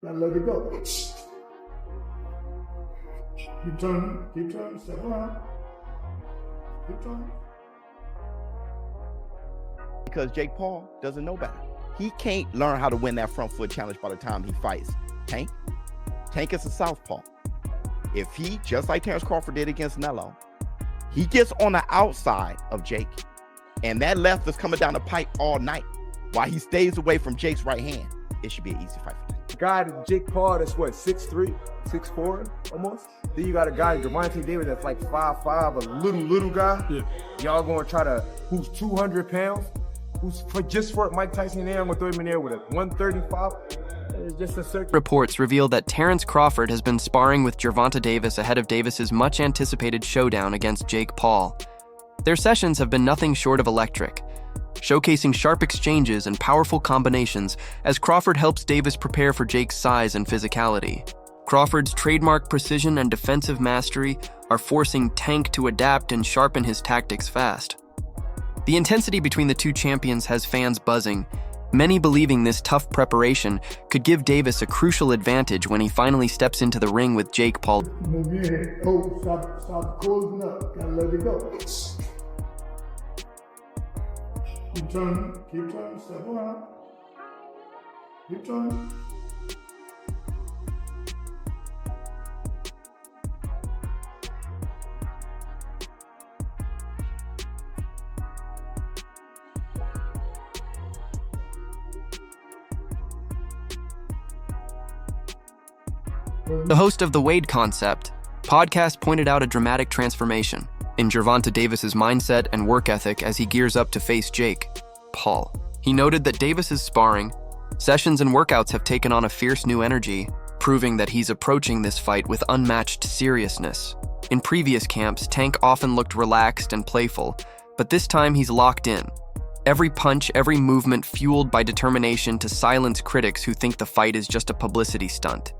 Gotta let it go. Keep turning, step around. Keep turning. Because Jake Paul doesn't know better. He can't learn how to win that front foot challenge by the time he fights Tank. Tank is a southpaw. If he, just like Terence Crawford did against Nello, he gets on the outside of Jake, and that left is coming down the pipe all night while he stays away from Jake's right hand, it should be an easy fight for Tank. Guy, Jake Paul, that's what, 6'3", 6'4", almost. Then you got a guy, Gervonta Davis, that's like 5'5", a little guy. Yeah. Y'all gonna try to, who's 200 pounds, who's just for Mike Tyson there, I'm gonna throw him in there with a 135. It's just a circuit. Reports reveal that Terence Crawford has been sparring with Gervonta Davis ahead of Davis's much-anticipated showdown against Jake Paul. Their sessions have been nothing short of electric, showcasing sharp exchanges and powerful combinations as Crawford helps Davis prepare for Jake's size and physicality. Crawford's trademark precision and defensive mastery are forcing Tank to adapt and sharpen his tactics fast. The intensity between the two champions has fans buzzing, many believing this tough preparation could give Davis a crucial advantage when he finally steps into the ring with Jake Paul. Move your head. Oh, stop closing up. Gotta let it go. Keep turning, step around. Keep turning. The host of The Wade Concept podcast pointed out a dramatic transformation in Gervonta Davis's mindset and work ethic as he gears up to face Jake Paul. He noted that Davis's sparring, sessions, and workouts have taken on a fierce new energy, proving that he's approaching this fight with unmatched seriousness. In previous camps, Tank often looked relaxed and playful, but this time he's locked in. Every punch, every movement fueled by determination to silence critics who think the fight is just a publicity stunt.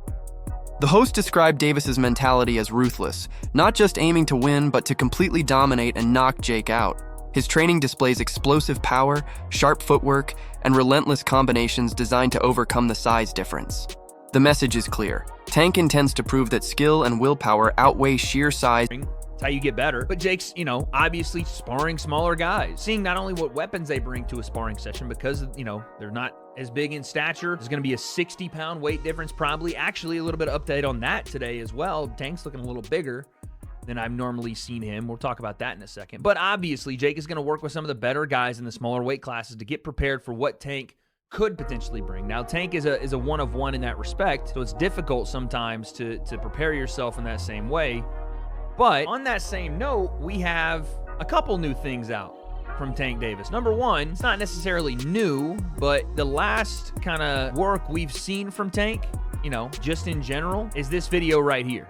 The host described Davis's mentality as ruthless, not just aiming to win, but to completely dominate and knock Jake out. His training displays explosive power, sharp footwork, and relentless combinations designed to overcome the size difference. The message is clear. Tank intends to prove that skill and willpower outweigh sheer size. It's how you get better. But Jake's, obviously sparring smaller guys. Seeing not only what weapons they bring to a sparring session because, they're not as big in stature. There's going to be a 60-pound weight difference probably. Actually, a little bit of update on that today as well. Tank's looking a little bigger than I've normally seen him. We'll talk about that in a second. But obviously, Jake is going to work with some of the better guys in the smaller weight classes to get prepared for what Tank could potentially bring. Now, Tank is a one of one in that respect, so it's difficult sometimes to prepare yourself in that same way. But on that same note, we have a couple new things out from Tank Davis. Number one, it's not necessarily new, but the last kind of work we've seen from Tank, just in general, is this video right here.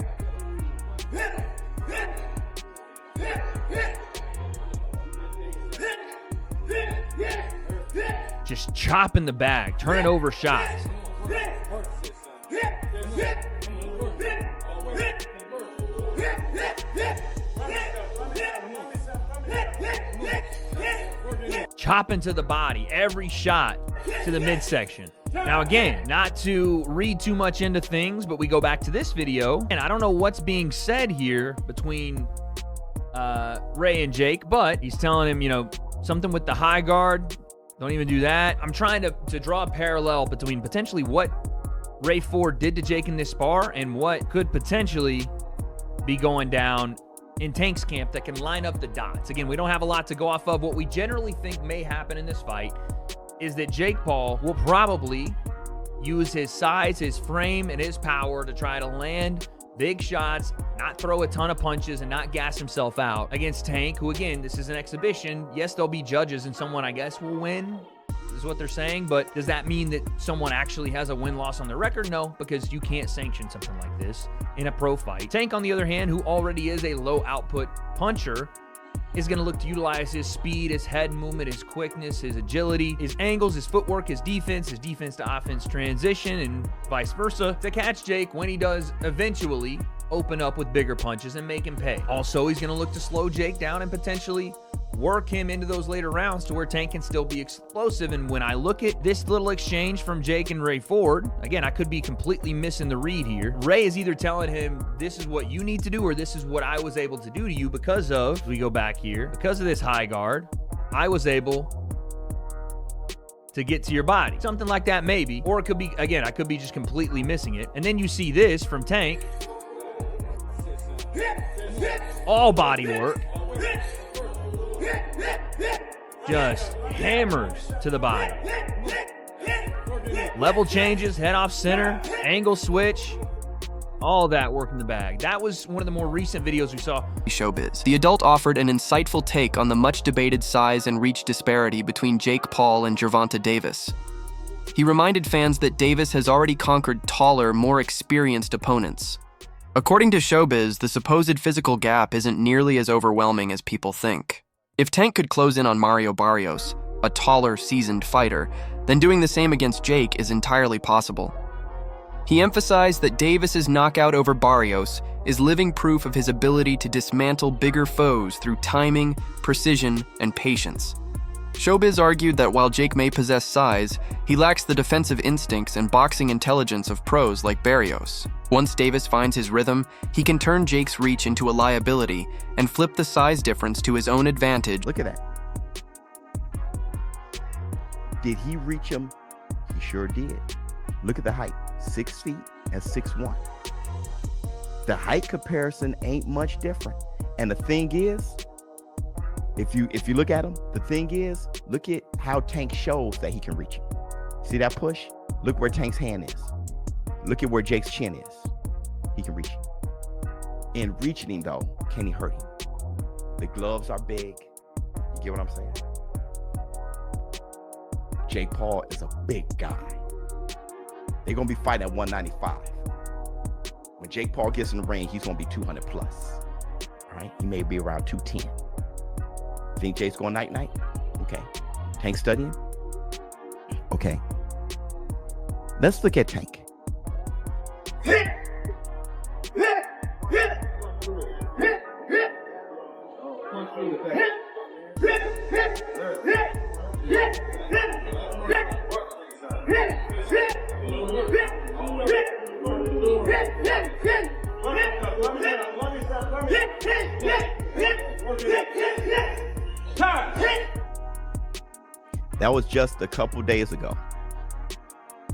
Just chopping the bag, turning over shots. Chopping to the body, every shot to the midsection. Now again, not to read too much into things, but we go back to this video, and I don't know what's being said here between Ray and Jake, but he's telling him, something with the high guard, don't even do that. I'm trying to draw a parallel between potentially what Ray Ford did to Jake in this spar and what could potentially be going down in Tank's camp that can line up the dots. Again, we don't have a lot to go off of. What we generally think may happen in this fight is that Jake Paul will probably use his size, his frame, and his power to try to land big shots, not throw a ton of punches, and not gas himself out against Tank, who, again, this is an exhibition. Yes, there'll be judges, and someone, I guess, will win, is what they're saying. But does that mean that someone actually has a win-loss on their record? No, because you can't sanction something like this in a pro fight. Tank, on the other hand, who already is a low-output puncher, is going to look to utilize his speed, his head movement, his quickness, his agility, his angles, his footwork, his defense to offense transition, and vice versa to catch Jake when he does eventually open up with bigger punches and make him pay. Also, he's going to look to slow Jake down and potentially work him into those later rounds to where Tank can still be explosive. And when I look at this little exchange from Jake and Ray Ford, again, I could be completely missing the read here. Ray is either telling him, this is what you need to do, or this is what I was able to do to you because of, we go back here, because of this high guard, I was able to get to your body. Something like that maybe. Or it could be, again, I could be just completely missing it. And then you see this from Tank. All body work. Just hammers to the body. Level changes, head off center, angle switch, all that work in the bag. That was one of the more recent videos we saw. Showbiz. The adult offered an insightful take on the much-debated size and reach disparity between Jake Paul and Gervonta Davis. He reminded fans that Davis has already conquered taller, more experienced opponents. According to Showbiz, the supposed physical gap isn't nearly as overwhelming as people think. If Tank could close in on Mario Barrios, a taller, seasoned fighter, then doing the same against Jake is entirely possible. He emphasized that Davis's knockout over Barrios is living proof of his ability to dismantle bigger foes through timing, precision, and patience. Showbiz argued that while Jake may possess size, he lacks the defensive instincts and boxing intelligence of pros like Barrios. Once Davis finds his rhythm, he can turn Jake's reach into a liability and flip the size difference to his own advantage. Look at that. Did he reach him? He sure did. Look at the height, 6 feet and 6'1". The height comparison ain't much different. And the thing is, if you look at him, the thing is, look at how Tank shows that he can reach him. See that push? Look where Tank's hand is. Look at where Jake's chin is. He can reach him. In reaching him though, can he hurt him? The gloves are big. You get what I'm saying? Jake Paul is a big guy. They're gonna be fighting at 195. When Jake Paul gets in the ring, he's gonna be 200 plus. All right, he may be around 210. Think Jake's going night-night? Okay. Tank studying? Okay. Let's look at Tank. That was just a couple days ago.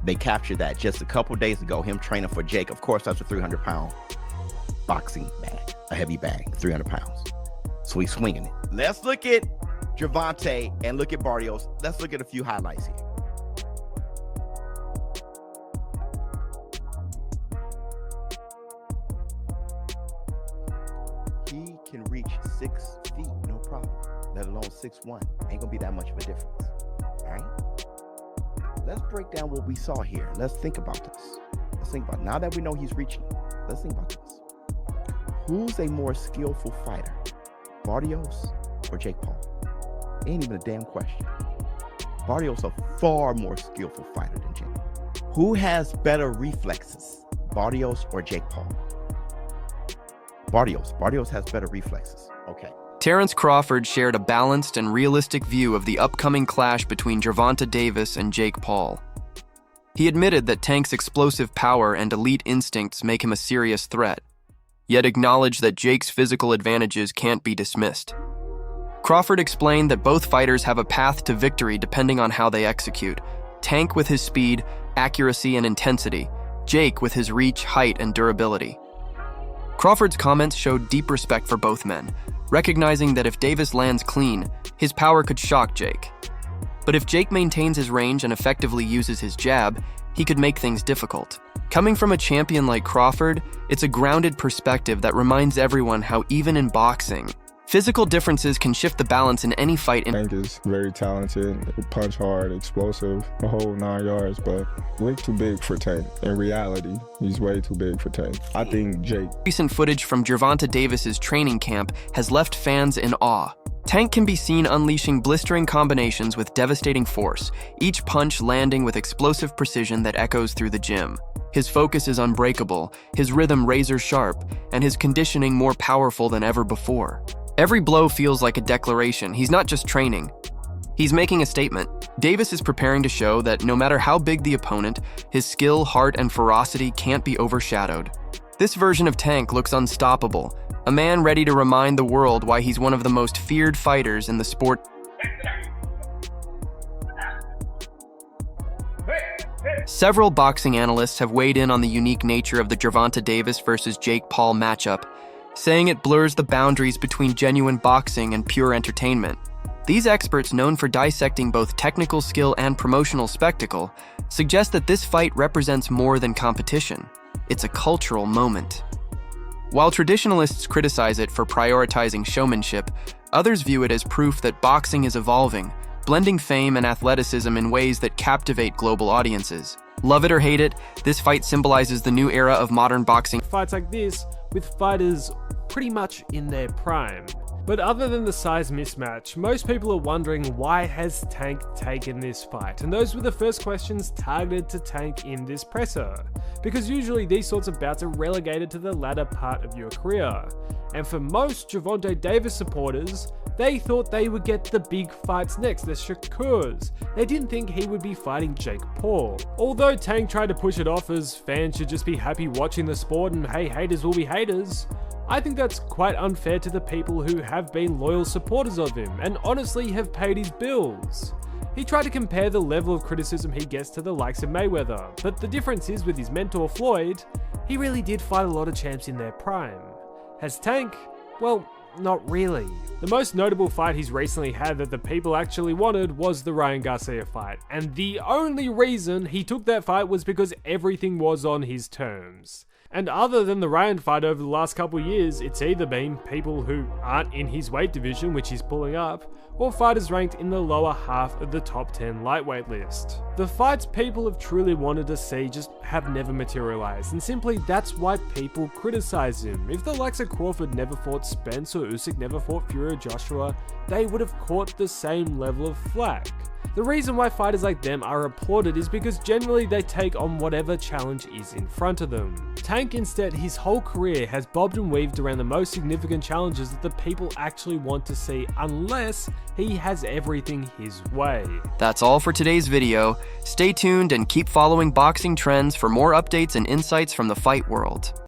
They captured that just a couple days ago, him training for Jake. Of course, that's a 300-pound boxing bag, a heavy bag, 300 pounds. So he's swinging it. Let's look at Gervonta and look at Barrios. Let's look at a few highlights here. He can reach 6 feet, no problem, let alone 6'1". Ain't gonna be that much of a difference. All right, let's break down what we saw here. Let's think about this. Let's think about, now that we know he's reaching, let's think about this. Who's a more skillful fighter, Barrios or Jake Paul? Ain't even a damn question. Barrios a far more skillful fighter than Jake. Who has better reflexes, Barrios or Jake Paul? Barrios has better reflexes. Okay. Terence Crawford shared a balanced and realistic view of the upcoming clash between Gervonta Davis and Jake Paul. He admitted that Tank's explosive power and elite instincts make him a serious threat, yet acknowledged that Jake's physical advantages can't be dismissed. Crawford explained that both fighters have a path to victory depending on how they execute. Tank with his speed, accuracy, and intensity, Jake with his reach, height, and durability. Crawford's comments showed deep respect for both men, recognizing that if Davis lands clean, his power could shock Jake. But if Jake maintains his range and effectively uses his jab, he could make things difficult. Coming from a champion like Crawford, it's a grounded perspective that reminds everyone how even in boxing, physical differences can shift the balance in any fight. Tank is very talented, punch hard, explosive, the whole 9 yards, but way too big for Tank. In reality, he's way too big for Tank. I think Jake. Recent footage from Gervonta Davis's training camp has left fans in awe. Tank can be seen unleashing blistering combinations with devastating force, each punch landing with explosive precision that echoes through the gym. His focus is unbreakable, his rhythm razor sharp, and his conditioning more powerful than ever before. Every blow feels like a declaration. He's not just training. He's making a statement. Davis is preparing to show that no matter how big the opponent, his skill, heart, and ferocity can't be overshadowed. This version of Tank looks unstoppable, a man ready to remind the world why he's one of the most feared fighters in the sport. Several boxing analysts have weighed in on the unique nature of the Gervonta Davis versus Jake Paul matchup, saying it blurs the boundaries between genuine boxing and pure entertainment. These experts, known for dissecting both technical skill and promotional spectacle, suggest that this fight represents more than competition. It's a cultural moment. While traditionalists criticize it for prioritizing showmanship, others view it as proof that boxing is evolving, blending fame and athleticism in ways that captivate global audiences. Love it or hate it, this fight symbolizes the new era of modern boxing. Fights like this, with fighters pretty much in their prime. But other than the size mismatch, most people are wondering why has Tank taken this fight? And those were the first questions targeted to Tank in this presser. Because usually these sorts of bouts are relegated to the latter part of your career. And for most Gervonta Davis supporters, they thought they would get the big fights next, the Shakurs. They didn't think he would be fighting Jake Paul. Although Tank tried to push it off as fans should just be happy watching the sport and hey, haters will be haters, I think that's quite unfair to the people who have been loyal supporters of him and honestly have paid his bills. He tried to compare the level of criticism he gets to the likes of Mayweather, but the difference is with his mentor Floyd, he really did fight a lot of champs in their prime. Has Tank? Well, not really. The most notable fight he's recently had that the people actually wanted was the Ryan Garcia fight, and the only reason he took that fight was because everything was on his terms. And other than the Ryan fight over the last couple years, it's either been people who aren't in his weight division, which he's pulling up, or fighters ranked in the lower half of the top 10 lightweight list. The fights people have truly wanted to see just have never materialized, and simply that's why people criticize him. If the likes of Crawford never fought Spence or Usyk never fought Fury or Joshua, they would have caught the same level of flack. The reason why fighters like them are applauded is because generally they take on whatever challenge is in front of them. Tank instead, his whole career has bobbed and weaved around the most significant challenges that the people actually want to see unless he has everything his way. That's all for today's video. Stay tuned and keep following boxing trends for more updates and insights from the fight world.